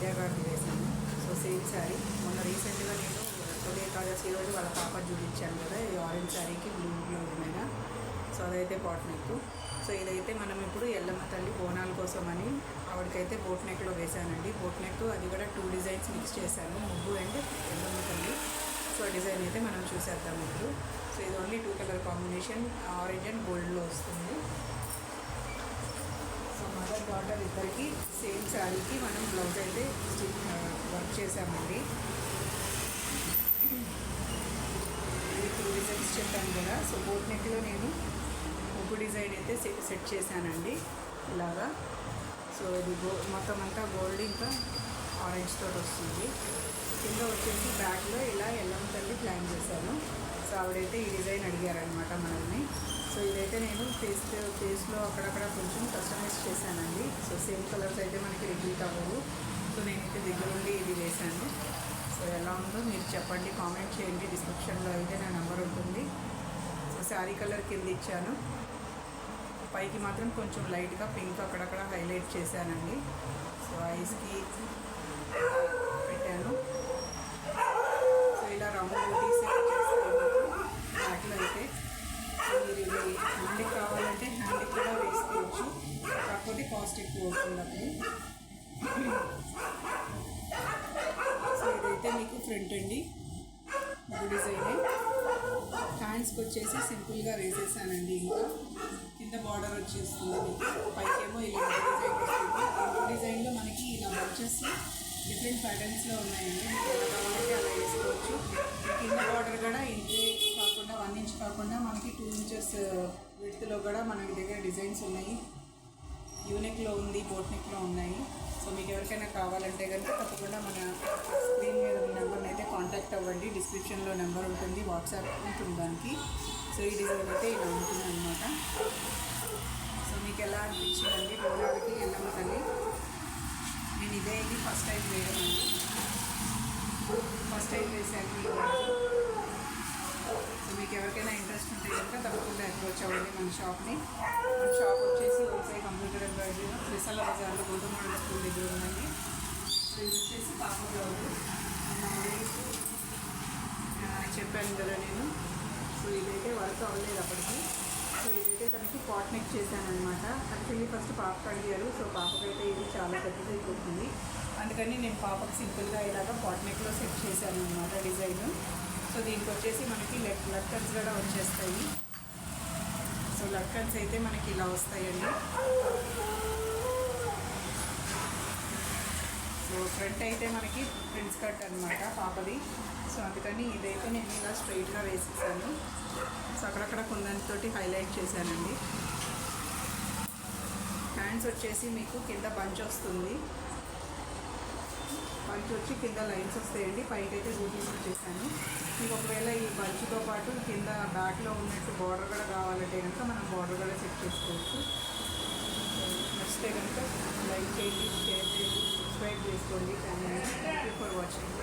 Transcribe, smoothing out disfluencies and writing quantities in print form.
ప్రియా గారిది వేసాను. So same sari మొన్న రీసెంట్గా నేను తొలి ఏకాదశి రోజు వాళ్ళ పాప చూపించాను కదా, ఈ ఆరెంజ్ శారీకి బ్లూ బ్లౌజ్ మీద. సో అదైతే బోట్ నెక్. సో ఇదైతే మనం ఇప్పుడు ఎల్లమ్మ తల్లి బోనాల కోసం అని ఆవిడకైతే బోట్ నెక్లో వేసానండి. బోట్ నెక్ అది కూడా 2 డిజైన్స్ మిక్స్ చేశాను, ముగ్గు అండ్ ఎల్లమ్మ తల్లి. సో డిజైన్ అయితే మనం చూసేద్దాం ఇప్పుడు. సో ఇది only 2 colour combination, orange and గోల్డ్లో వస్తుంది. సో మదర్ డాటర్ ఇద్దరికి సేమ్ శారీకి మనం బ్లౌజ్ అయితే వర్క్ చేసామండి. ఇది 2 డిజైన్స్ చెప్పాను కదా. సో బోట్ నెక్లో నేను ముగ్గు డిజైన్ అయితే సెట్ చేశానండి ఇలాగా. సో ఇది మొత్తం అంతా గోల్డ్ ఇంకా ఆరెంజ్ తోటి వస్తుంది. కింద వచ్చేసి బ్యాక్లో ఇలా ఎల్లమ్మ తల్లి ప్లాన్ చేశాను. సో ఆవిడైతే ఈ డిజైన్ అడిగారనమాట మనల్ని. సో ఇదైతే నేను ఫేస్లో అక్కడక్కడ కొంచెం కస్టమైజ్ చేశానండి. సో సేమ్ కలర్స్ అయితే మనకి రిపీట్ అవ్వవు. సో నేనైతే దగ్గర నుండి ఇది వేశాను. సో ఎలా ఉందో మీరు చెప్పండి, కామెంట్ చేయండి. డిస్క్రిప్షన్లో అయితే నా నెంబర్ ఉంటుంది. సో శారీ కలర్ కింద ఇచ్చాను, పైకి మాత్రం కొంచెం లైట్గా పింక్ అక్కడక్కడ హైలైట్ చేశానండి. సో ఐస్కి పెట్టాను. సో ఇలా రౌండ్ బూటీస్ బ్యాక్లో అయితే మీరు ఇది హ్యాండ్కి కావాలంటే హ్యాండ్కి కూడా వేసుకోవచ్చు, కాకపోతే కాస్ట్ ఎక్కువ అవుతుంది అప్పుడు. సో ఇదైతే మీకు ఫ్రంట్ అండి, డిజైనే. హ్యాండ్స్కి వచ్చేసి సింపుల్గా వేసేసానండి. ఇంకా కింద బార్డర్ వచ్చేస్తుంది మీకు, పైకేమో ఇలా డిజైన్ వస్తుంది. డిజైన్లో మనకి ఇలా బంచెస్ డిఫరెంట్ ప్యాటర్న్స్లో ఉన్నాయండి. మీకు ఎలా కావాలంటే అలా వేసుకోవచ్చు. కింద బార్డర్ కూడా ఇంతే కాకుండా 1 ఇంచ్ కాకుండా మనకి 2 ఇంచెస్ విడ్త్లో కూడా మనకి దగ్గర డిజైన్స్ ఉన్నాయి. యూనెక్లో ఉంది, బోట్ నెక్లో ఉన్నాయి. సో మీకు ఎవరికైనా కావాలంటే కనుక తప్పకుండా మన స్క్రీన్ మీద ఉన్న నెంబర్ని అయితే కాంటాక్ట్ అవ్వండి. డిస్క్రిప్షన్లో నెంబర్ ఉంటుంది, వాట్సాప్ ఉంటుంది దానికి. సో ఈ డిజైన్ అయితే ఇలా ఉంటుంది అనమాట. సో మీకు ఎలా అనిపించిందండి బోనాలకి ఎల్లమ్మ తల్లి? నేను ఇది ఫస్ట్ టైం వేయడం అండి, ఫస్ట్ టైం వేసాను. సో మీకు ఎవరికైనా ఇంట్రెస్ట్ ఉంటే కనుక తప్పకుండా అప్రోచ్ అవ్వండి మన షాప్ని. మన షాప్ వచ్చేసి ఓసై కంప్యూటర్ ఎంబ్రాయిడరీ త్రిసల బజార్లో గౌతమ్ మోడల్ స్కూల్ దగ్గర ఉందండి. సో ఇది వచ్చేసి పాప బ్లౌజ్ చెప్పాను కదా నేను. సో ఇదైతే వర్క్ అవ్వలేదు అప్పటికి. సో ఇదైతే తనకి పాట్ నెక్ చేశాను అనమాట. యాక్చువల్లీ ఫస్ట్ పాపకు అడిగారు. సో పాపకైతే ఇది చాలా పెద్దది అయిపోతుంది, అందుకని నేను పాపకు సింపుల్గా ఇలాగా పాట్ నెక్లో సెట్ చేశాను అనమాట డిజైన్. సో దీనికి వచ్చేసి మనకి లక్కన్స్ కూడా వచ్చేస్తాయి. సో లక్కన్స్ అయితే మనకి ఇలా వస్తాయండి. సో ఫ్రంట్ అయితే మనకి ప్రిన్స్ కట్ అనమాట పాపది. సో అందుకని ఇదైతే నేను ఇలా స్ట్రైట్గా వేసేసాను. సో అక్కడక్కడ కుందన్తోటి హైలైట్ చేశానండి. హ్యాండ్స్ వచ్చేసి మీకు కింద బంచ్ వస్తుంది, బంచ్ వచ్చి కింద లైన్స్ వస్తాయండి. పైకి అయితే బూటీస్ వచ్చేసాను. మీకు ఒకవేళ ఈ బంచ్తో పాటు కింద బ్యాక్లో ఉన్నట్టు బార్డర్ కూడా కావాలంటే కనుక మనం బార్డర్ కూడా సెట్ చేసుకోవచ్చు. నచ్చితే కనుక లైక్ చేయండి, షేర్ చేయండి, సబ్స్క్రైబ్ చేసుకోండి. Thank you for watching.